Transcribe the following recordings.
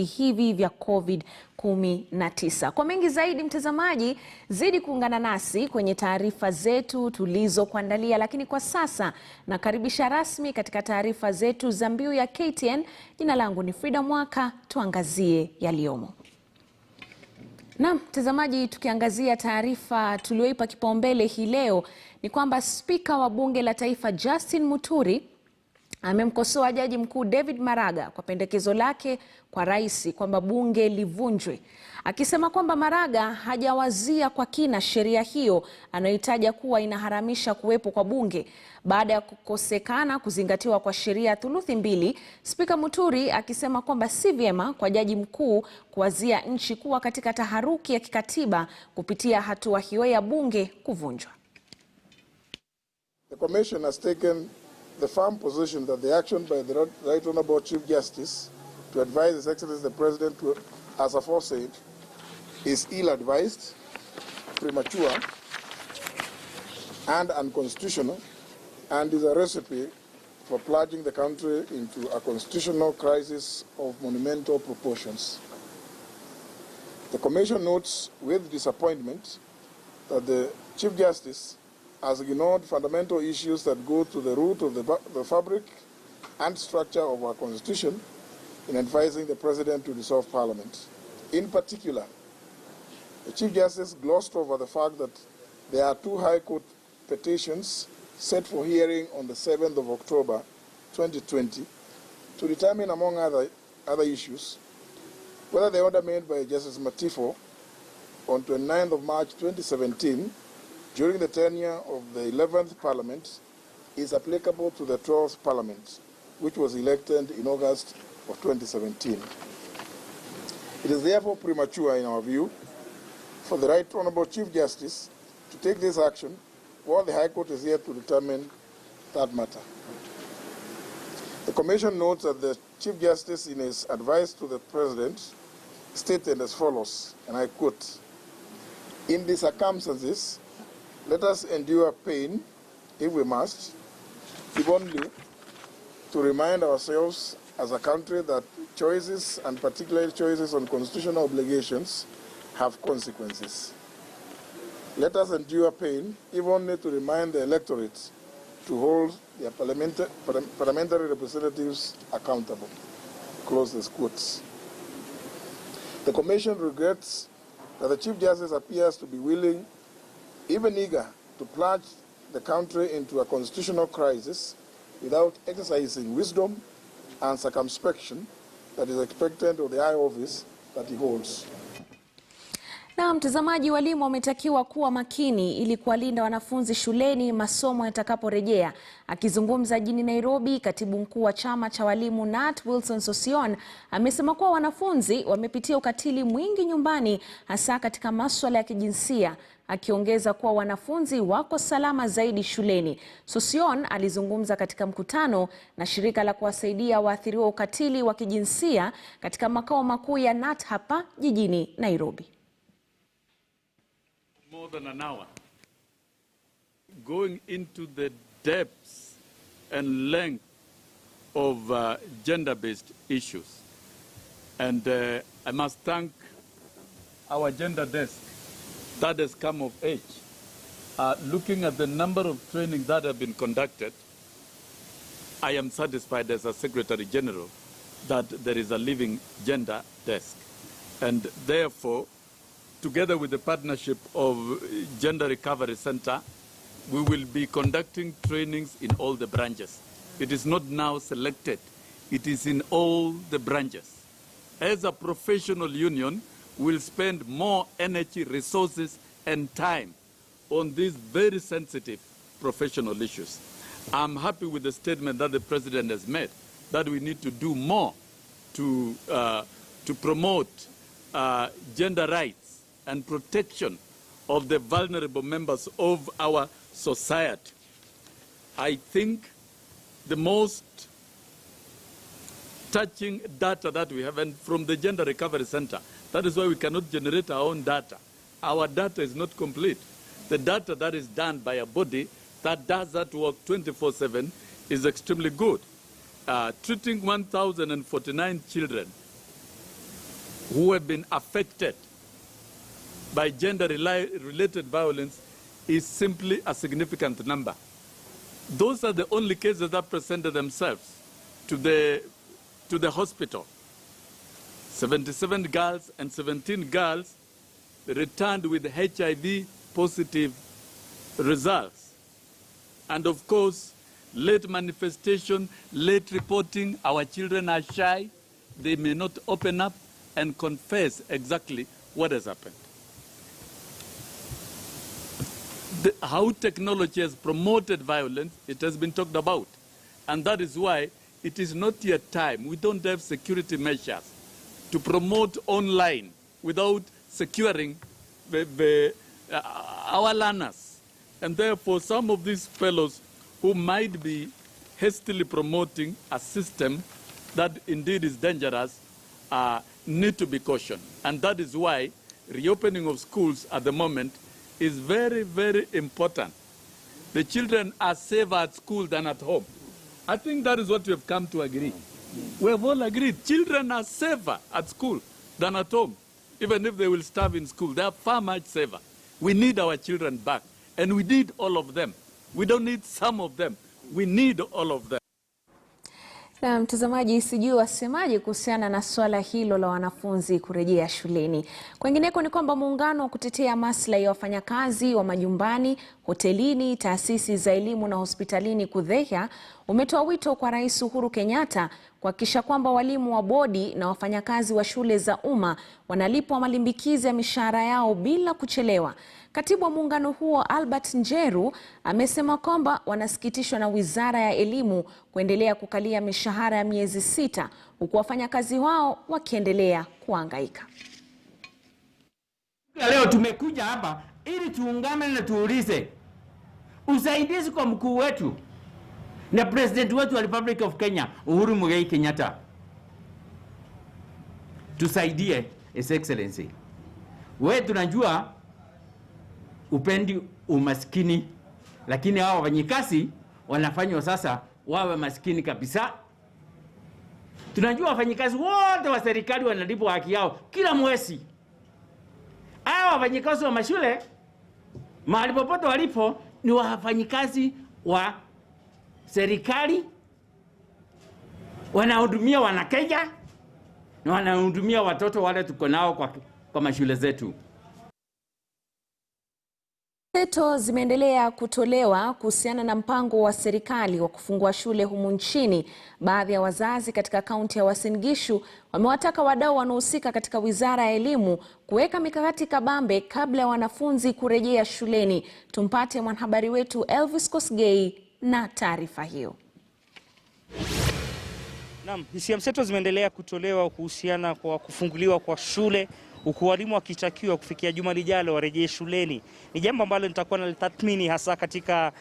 hivi vya COVID-19. Kwa mengi zaidi, mtazamaji, zidi kuungana nasi kwenye taarifa zetu tulizokuandalia, lakini kwa sasa nakaribisha rasmi katika taarifa zetu za Mbiu ya KTN. Jina langu ni Frida Mwaka, tuangazie yaliyomo. Na mtazamaji, tukiangazia taarifa tulioipa kipaumbele hii leo ni kwamba Spika wa Bunge la Taifa Justin Muturi amemkosoa Jaji Mkuu David Maraga kwa pendekezo lake kwa rais kwamba bunge livunjwe, akisema kwamba Maraga hajawazia kwa kina sheria hiyo anayoitaja kuwa inaharamisha kuwepo kwa bunge. Baada ya kukosekana kuzingatiwa kwa sheria thuluthi mbili, Spika Muturi akisema kwamba si vyema kwa Jaji Mkuu kuwazia nchi kuwa katika taharuki ya kikatiba kupitia hatua hiyo ya bunge kuvunjwa. The Commission has taken the firm position that the action by the Right Honourable Chief Justice to advise His Excellency the President to, as aforesaid, is ill-advised, premature, and unconstitutional, and is a recipe for plunging the country into a constitutional crisis of monumental proportions. The Commission notes with disappointment that the Chief Justice has ignored fundamental issues that go to the root of the fabric and structure of our Constitution in advising the President to dissolve Parliament. In particular, the Chief Justice glossed over the fact that there are two High Court petitions set for hearing on the 7th of October 2020 to determine, among other issues, whether the order made by Justice Matifo on 29th of March 2017 during the tenure of the 11th Parliament is applicable to the 12th Parliament, which was elected in August of 2017. It is therefore premature, in our view, for the Right Honourable Chief Justice to take this action while the High Court is yet to determine that matter. The Commission notes that the Chief Justice, in his advice to the President, stated as follows, and I quote, "In these circumstances, let us endure pain, if we must, if only to remind ourselves as a country that choices, and particularly choices on constitutional obligations, have consequences. Let us endure pain, if only to remind the electorate to hold their parliamentary representatives accountable." Close this quotes. The Commission regrets that the Chief Justice appears to be willing, even eager, to plunge the country into a constitutional crisis without exercising wisdom and circumspection that is expected of the high office that he holds. Na mtazamaji, walimu wametakiwa kuwa makini ili kuwalinda wanafunzi shuleni masomo yatakaporejea. Akizungumza jijini Nairobi, katibu mkuu wa chama cha walimu Nat Wilson Sosion amesema kuwa wanafunzi wamepitia ukatili mwingi nyumbani, hasa katika masuala ya kijinsia, akiongeza kuwa wanafunzi wako salama zaidi shuleni. Sosion alizungumza katika mkutano na shirika la kuwasaidia waathiriwa ukatili wa kijinsia katika makao makuu ya Nat hapa jijini Nairobi. More than an hour going into the depths and length of gender-based issues. And I must thank our gender desk that has come of age. Looking at the number of trainings that have been conducted, I am satisfied as a Secretary General that there is a living gender desk. And therefore, together with the partnership of Gender Recovery Center, we will be conducting trainings in all the branches. It is not now selected. It is in all the branches. As a professional union, we'll spend more energy, resources, and time on these very sensitive professional issues. I'm happy with the statement that the President has made, that we need to do more to promote gender rights and protection of the vulnerable members of our society. I think the most touching data that we have, and from the Gender Recovery Center, that is why we cannot generate our own data. Our data is not complete. The data that is done by a body that does that work 24/7 is extremely good. Treating 1,049 children who have been affected by gender-related violence is simply a significant number. Those are the only cases that presented themselves to the hospital. 77 girls and 17 girls returned with HIV-positive results. And of course, late manifestation, late reporting, our children are shy. They may not open up and confess exactly what has happened. How technology has promoted violence, it has been talked about. And that is why it is not yet time. We don't have security measures to promote online without securing our learners. And therefore, some of these fellows who might be hastily promoting a system that indeed is dangerous need to be cautioned. And that is why reopening of schools at the moment is very, very important. The children are safer at school than at home. I think that is what we have come to agree. We have all agreed. Children are safer at school than at home. Even if they will starve in school, they are far much safer. We need our children back, and we need all of them. We don't need some of them. We need all of them. Na mtazamaji, sijui wasemaje kuhusiana na swala hilo la wanafunzi kurejea shuleni. Kwengineko ni kwamba muungano wa kutetea maslahi ya wafanyakazi wa majumbani, hotelini, taasisi za elimu na hospitalini KUDHEHA umetoa wito kwa Rais Uhuru Kenyatta kuhakikisha kwamba walimu wa bodi na wafanyakazi wa shule za umma wanalipwa malimbikizi ya mishahara yao bila kuchelewa. Katibu wa muungano huo Albert Njeru amesema kwamba wanasikitishwa na Wizara ya Elimu kuendelea kukalia mishahara ya miezi 6 huku wafanyakazi wao wakiendelea kuhangaika. Leo tumekuja hapa ili tuungane na tuulize usaidizi kwa mkuu wetu na president wetu wa Republic of Kenya Uhuru Muigai Kenyatta. Tusaidie, His Excellency. Wewe tunajua upendi umaskini, lakini hao wafanyikazi wanafanywa sasa wawe maskini kabisa. Tunajua wafanyikazi wote wa serikali wanalipwa haki yao kila mwezi. Hao wafanyikazi wa mashule mahali popote walipo ni wafanyikazi wa serikali, wanahudumia wanakenya na wanahudumia watoto wale tuko nao kwa mashule zetu. Teto zimeendelea kutolewa kuhusiana na mpango wa serikali wa kufungua shule humu nchini. Baadhi ya wazazi katika kaunti ya Uasin Gishu wamewataka wadau wanaohusika katika Wizara ya Elimu kuweka mikakati kabambe kabla ya wanafunzi kurejea shuleni. Tumpate mwanahabari wetu Elvis Kosgei na taarifa hiyo. Naam, hisia mseto zimeendelea kutolewa kuhusiana kwa kufunguliwa kwa shule, huku walimu wakitakiwa kufikia juma lijalo warejee shuleni. Ni jambo ambalo litakuwa na tathmini hasa katika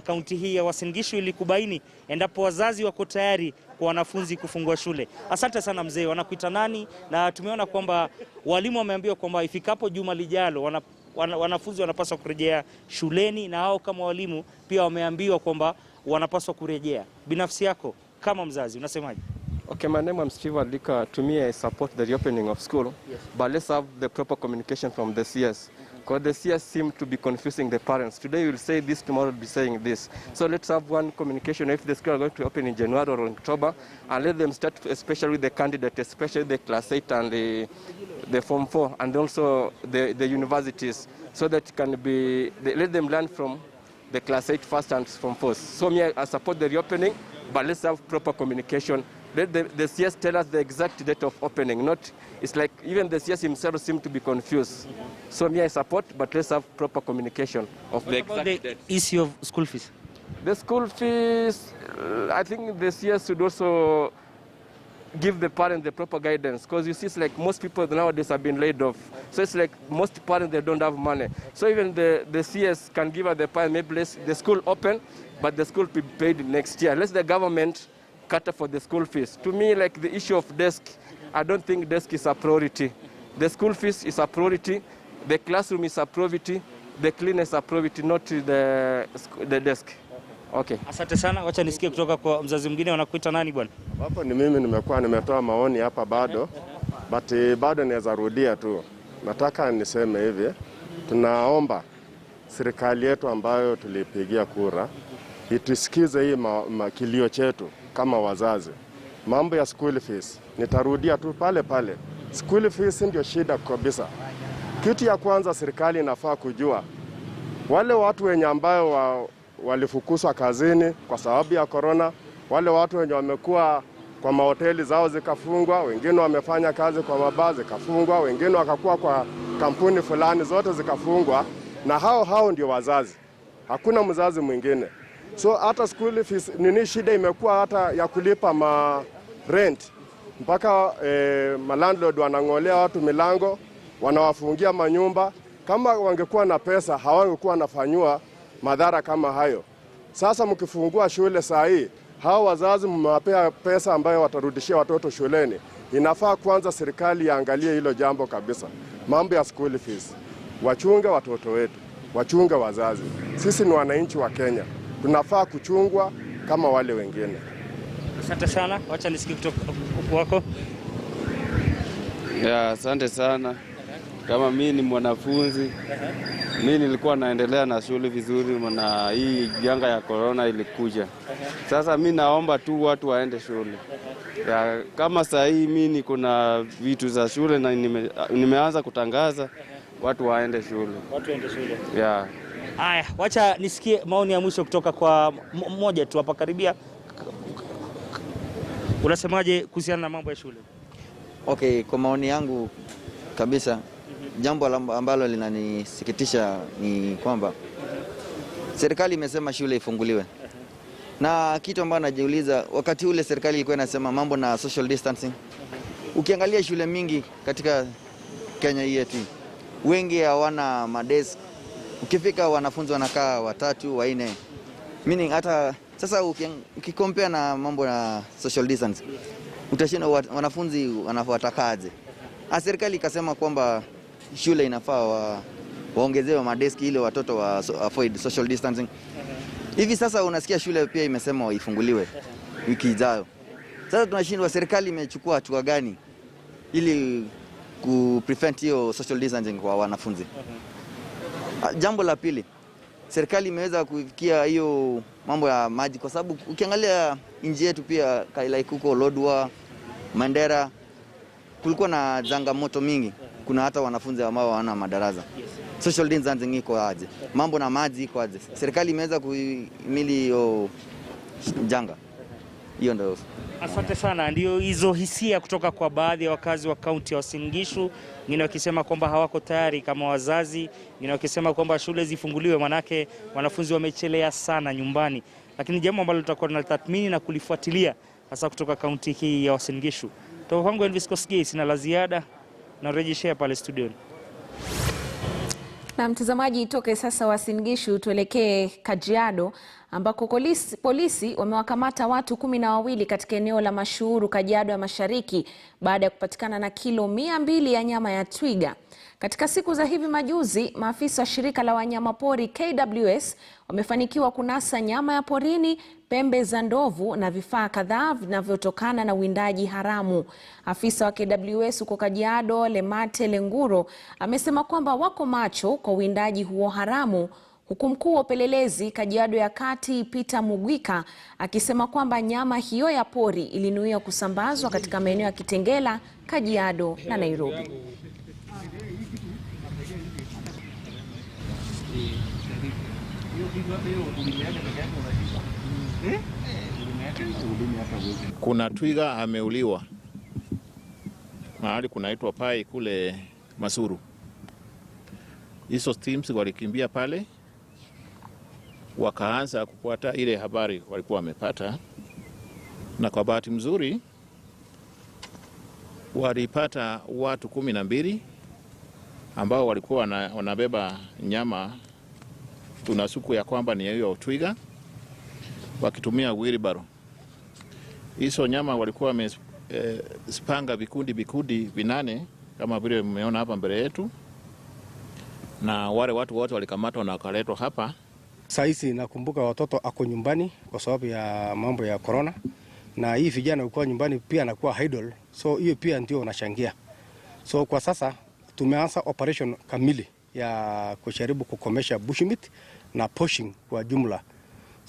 kaunti hii ya Uasin Gishu ili kubaini endapo wazazi wako tayari kwa wanafunzi kufungua shule. Asante sana mzee, wanakuita nani? Na tumeona kwamba walimu wameambiwa kwamba ifikapo juma lijalo wanafunzi wanapaswa kurejea shuleni, na hao kama walimu pia wameambiwa kwamba wanapaswa kurejea. Binafsi yako kama mzazi unasemaje? Okay, my name is Steve Alika. To me, I support the reopening of school, yes, but let's have the proper communication from the CS. Because the CS seem to be confusing the parents. Today we'll say this, tomorrow we'll be saying this. So let's have one communication if the school are going to open in January or October, and let them start, especially the candidate, especially the class 8 and the Form 4, and also the universities, so that it can be, let them learn from the class 8 first and Form 4. So me, I support the reopening, but let's have proper communication. Let the CS tell us the exact date of opening. Not, it's like even the CS himself seems to be confused. So me, I support, but let's have proper communication of the exact date. The issue of school fees? The school fees, I think the CS should also give the parents the proper guidance, because you see, it's like most people nowadays have been laid off. So it's like most parents, they don't have money. So even the CS can give the parents, maybe let the school open, but the school be paid next year. Let the government cater for the school fees. To me, like the issue of desk, I don't think desk is a priority. The school fees is a priority, the classroom is a priority, the cleanliness is a priority, not the desk. Okay. Asante sana, wacha nisikie kutoka kwa mzazi mwingine. Wanakuita nani bwana? Hapa ni mimi nimetoa maoni hapa bado. but bado naweza rudia tu. Nataka niseme hivi, tunaomba serikali yetu ambayo tulipigia kura itusikize hii kilio chetu kama wazazi. Mambo ya school fees, nitarudia tu pale pale. School fees ndio shida kabisa. Kitu ya kwanza serikali inafaa kujua, wale watu wenye ambayo walifukuzwa kazini kwa sababu ya corona, wale watu wenye wamekuwa kwa mahoteli zao zikafungwa, wengine wamefanya kazi kwa mabaa zikafungwa, wengine wakakuwa kwa kampuni fulani zote zikafungwa, na hao ndio wazazi. Hakuna mzazi mwingine. So hata school fees shida imekuwa hata ya kulipa rent. Mpaka landlord wanangolea watu milango, wanawafungia manyumba. Kama wangekuwa na pesa, hawangekuwa wanafanywa madhara kama hayo. Sasa mkifungua shule saa hii, hao wazazi mmewapea pesa ambayo watarudishia watoto shuleni. Inafaa kwanza serikali iangalie hilo jambo kabisa. Mambo ya school fees. Wachunge watoto wetu, wachunge wazazi. Sisi ni wananchi wa Kenya. Tunafaa kuchungwa kama wale wengine. Asante sana. Wacha nisikie kutoka kwako. Asante sana. Kama mimi ni mwanafunzi, mimi nilikuwa naendelea na shule vizuri na hii janga ya corona ilikuja. Sasa mimi naomba tu watu waende shule. Kama saa hii mimi niko na vitu za shule na nimeanza kutangaza watu waende shule. Watu waende shule. Haya, wacha nisikie maoni ya mwisho kutoka kwa mmoja tu hapa karibia. Unasemaje kuhusiana na mambo ya shule? Okay, kwa maoni yangu kabisa, jambo ambalo linanisikitisha ni kwamba serikali imesema shule ifunguliwe. Na kitu ambacho najiuliza, wakati ule serikali ilikuwa inasema mambo na social distancing. Ukiangalia shule mingi katika Kenya yetu, wengi hawana madesk. Ukifika wanafunzi wanakaa 3, 4. Meaning hata sasa ukikompare na mambo na social distancing, utashinda wanafunzi wanatakaje. Serikali ikasema kwamba shule inafaa waongezewe madeski ili watoto wa avoid social distancing. Hivi sasa unasikia shule pia imesema ifunguliwe wiki ijayo. Sasa tunashindwa serikali imechukua hatua gani ili kuprevent hiyo social distancing kwa wanafunzi. Jambo la pili, serikali imeweza kufikia hiyo mambo ya maji kwa sababu ukiangalia nchi yetu pia like huko Lodwar, Mandera kulikuwa na changamoto mingi. Kuna hata wanafunzi ambao hawana madarasa. Social distancing iko aje? Mambo na maji iko aje? Serikali imeweza kuhimili hiyo janga. Hiyo ndio. Asante sana. Ndio hizo hisia kutoka kwa baadhi ya wakazi wa kaunti ya Uasin Gishu, wengine wakisema kwamba hawako tayari kama wazazi, wengine wakisema kwamba shule zifunguliwe manake wanafunzi wamechelea sana nyumbani. Lakini jambo ambalo tutakuwa tunatathmini na kulifuatilia hasa kutoka kaunti hii ya Uasin Gishu. Toka kwangu Elvis Kosgei, sina la ziada na rejeshea pale studioni. Na mtazamaji, toke sasa Uasin Gishu tuelekee Kajiado ambako polisi wamewakamata watu 12 katika eneo la Mashuuru, Kajiado ya Mashariki baada ya kupatikana na kilo 200 ya nyama ya twiga. Katika siku za hivi majuzi, maafisa wa shirika la wanyamapori KWS wamefanikiwa kunasa nyama ya porini, pembe za ndovu na vifaa kadhaa vinavyotokana na uwindaji haramu. Afisa wa KWS huko Kajiado, Lemate Lenguro, amesema kwamba wako macho kwa uwindaji huo haramu, huku mkuu wa upelelezi Kajiado ya Kati Peter Mugwika akisema kwamba nyama hiyo ya pori ilinuiwa kusambazwa katika maeneo ya Kitengela, Kajiado na Nairobi. Kuna twiga ameuliwa mahali kunaitwa Pai kule Masuru. Hizo teams walikimbia pale, wakaanza kufuata ile habari walikuwa wamepata, na kwa bahati mzuri walipata watu 12 ambao walikuwa wanabeba nyama, tunasuku ya kwamba ni hiyo twiga, wakitumia wheelbarrow. Hizo nyama walikuwa wamespanga vikundi 8 kama vile mmeona hapa mbele yetu, na wale watu wote walikamatwa na wakaletwa hapa. Saisi nakumbuka watoto ako nyumbani kwa sababu ya mambo ya corona, na hii vijana uko nyumbani pia anakuwa idle, so hiyo pia ndio unachangia. So kwa sasa tumeanza operation kamili ya kujaribu kukomesha bushmeat na poaching kwa jumla.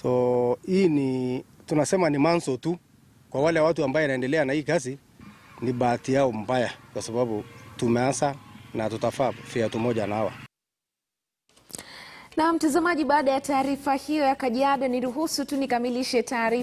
So hii ni tunasema ni manzo tu kwa wale watu ambao wanaendelea na hii kazi, ni bahati yao mbaya kwa sababu tumeanza na tutafaa viatu moja na hawa. Na mtazamaji, baada ya taarifa hiyo ya Kajiado, niruhusu tu nikamilishe taarifa